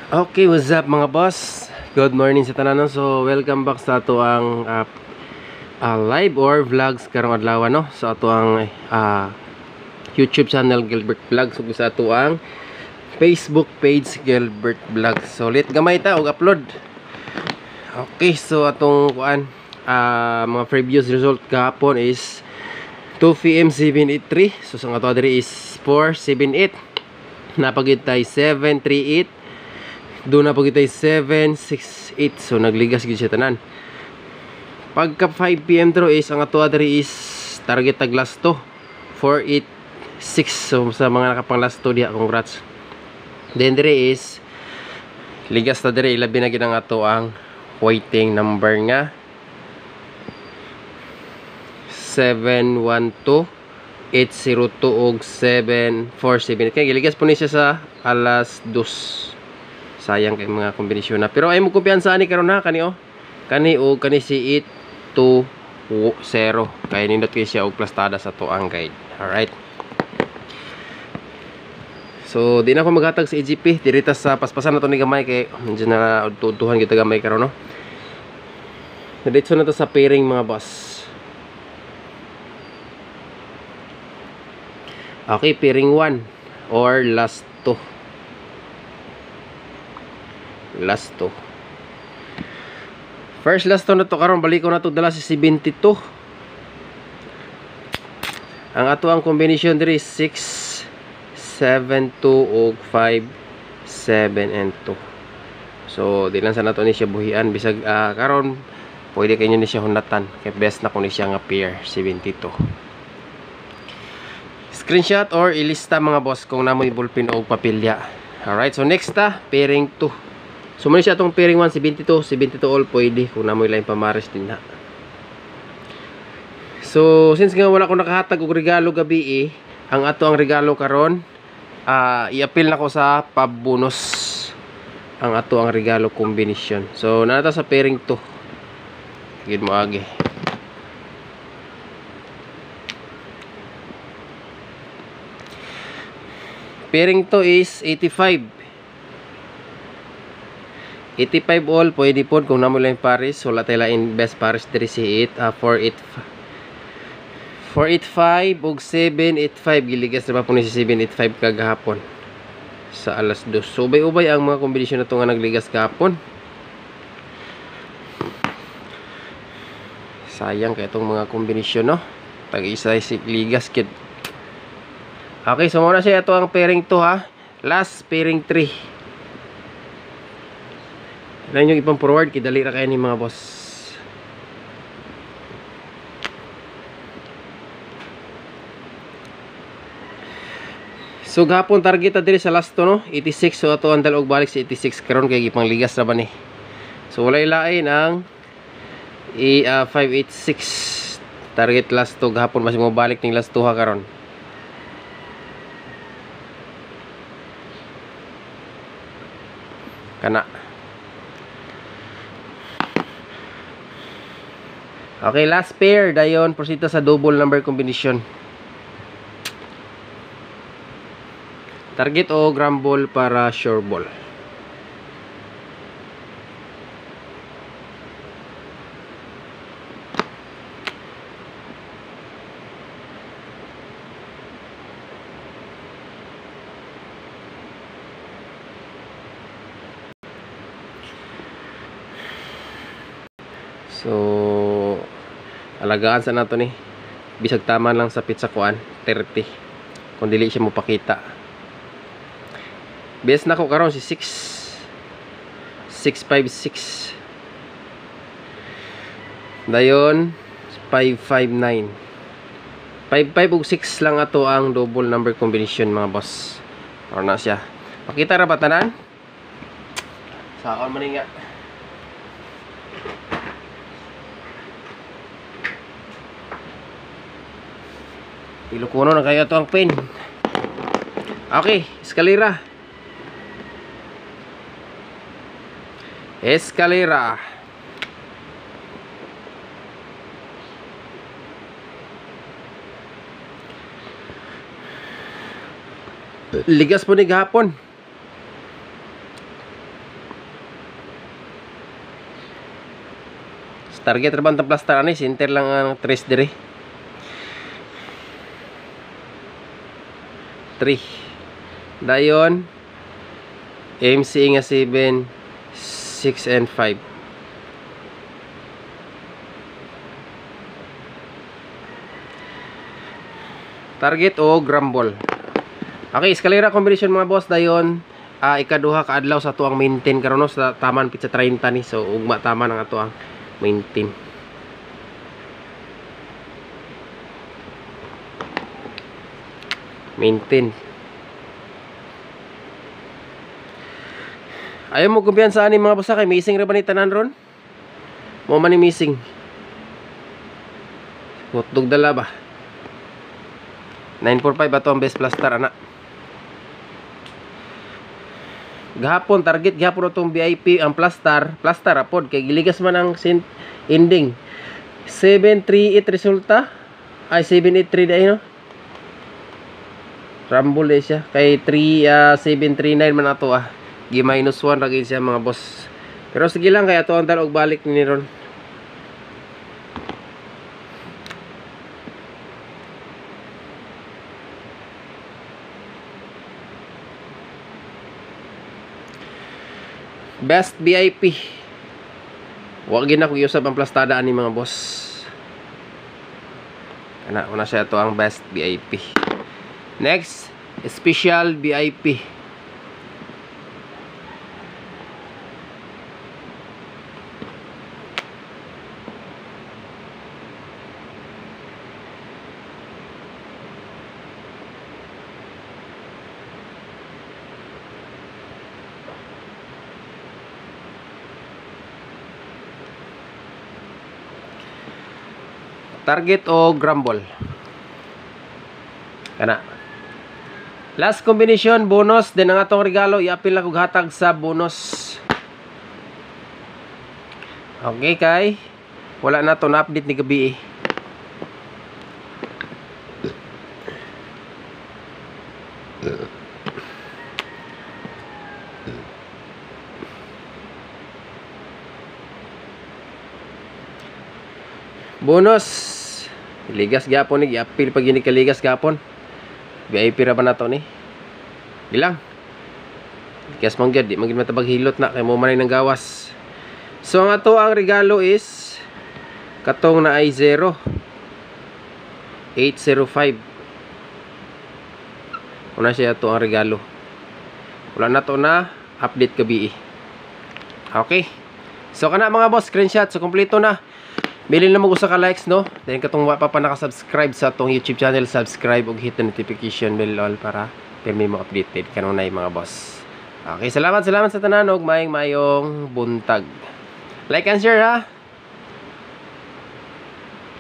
Okay, what's up mga boss? Good morning sa tanan. So, welcome back sa ato ang live or vlogs karong adlaw no. Sa ato ang YouTube channel Gilbert Vlogs ug sa ato ang Facebook page Gilbert Vlogs. So, ulit gamay ta og upload. Okay, so atong mga previous result kahapon is 2 PM 783. So, sa ato diri is 478. Napagid tay 738. Doon na po kita 768. So nagligas gid siya tanan. Pagka 5 PM tro is ang ato adri is target tag last to 486. So sa mga nakapang last to diha, congrats. Then dire is ligas ta dire ilabi na gid ang ato ang waiting number nga 712 802 og 747. Kaya giligas po ni siya sa alas 2. Sayang kay mga kombinasyon na. Pero ay mo kumpiyansa ani karon na kani Kani o kani si 820. Kaya nindot kay siya og plastada sa to ang guide. Alright. So di na ako maghatag sa EGP dirita sa paspasan na to ni gamay kay medyo na tutuhan kita gamay karon no. Diretso na to sa pairing mga boss. Okay, pairing 1 or last 2. Last to. First last to na to karon balik ko na to dala si 72. Ang ato ang combination diri 6 7 2 og 5 7 and 2. So di lang sa nato ni siya buhian bisag karon pwede kanyo ni siya hundatan kay best na ko ni siya nga pair 72. Screenshot or ilista mga boss kung namoy ballpen o papilya. Alright, so next pairing 2. So muna siya itong pairing 1, 72 all pwede kung namoy lang pamares din na. So since nga wala ko nakahatag og regalo gabi ang ato ang regalo karon i-appeal na ko sa pabonus ang ato ang regalo combination. So nata sa pairing 2. Gid mo agi. Pairing 2 is 85. 85 all pwede po kung namo lang pares. Wala tayo lang best pares 38 485 og 785 giligas na pa po ni si 785 kagahapon sa alas 2. So ubay-ubay ang mga kombinasyon na ito nga nagligas kahapon. Sayang kaya itong mga kombinasyon no. Tag-isa si ligas kid. Okay, so muna siya ito ang pairing 2 last pairing 3. Lang yung ipang forward kidali ra kay ni mga boss. So gapon target diri sa last to no 86. So ato andal og balik sa 86 karon kay gipang ligas ra ba ni. So walay lain ang 586 target last to gapon mas mo balik ning last to karon. Kana. Okay, last pair dayon prosita sa double number combination. Target o gram ball para sure ball. So alagaan sa nato ni bisag tama lang sa pizza kuan 30 kung dili siya mo pakita. Best na ko karon si 656 dayon 559 55 ug 6 lang ato ang double number combination mga boss. Or na siya pakita ra ba tanan saon man nga. Ilukuno na kayo ito ang pen. Okay, eskalera. Eskalera. Ligas po ni gahapon. Target ra bang plaster ani center lang ang tres dire. 3. Dayon MC nga 7, 6 and 5. Target o grumble. Okay, escalera combination mga boss. Dayon ikaduha ka adlaw sa tuang maintain karon no sa taman pizza 30 ni. So ugma tama nang ato ang maintain. Ayaw mo kumpiyansa ani mga boss kay missing ra ba ni tanan ron? Mo man ni missing. Hotdog dala ba? 945 ato ang best plaster ana. Gahapon target gihapon atong VIP ang plaster apod kay giligas man ang ending. 738 resulta. Ay 783 dai no. Rumble siya kay 739 man ato gi minus 1 ra gid siya mga boss. Pero sige lang kay ato ang dalog balik ni ron. Best VIP. Wag gina ko usab ang plastada ani mga boss. Ana una siya to ang best VIP. Next, special VIP. Target o grumble. Kana. Last combination bonus din ang atong regalo iapil na kog hatag sa bonus. Okay kay wala na to na update ni gabi eh. Bonus ligas gapon ni giapil pag yun kaligas gapon. VIP ra ba na to ni? Gilang. Ligas mong gyud di man matabag hilot na kay mo man nang gawas. So ang ato ang regalo is katong na ay 0 805. Una siya ato ang regalo. Wala na to na update gabi. Okay. So kana mga boss screenshot so kompleto na. Bilin na mag-usa ka likes no. Then katong wa pa naka-subscribe sa atong YouTube channel, subscribe ug hit the notification bell all para pirmi mo updated kanunay mga boss. Okay, salamat sa tanan og mayong buntag. Like and share ha.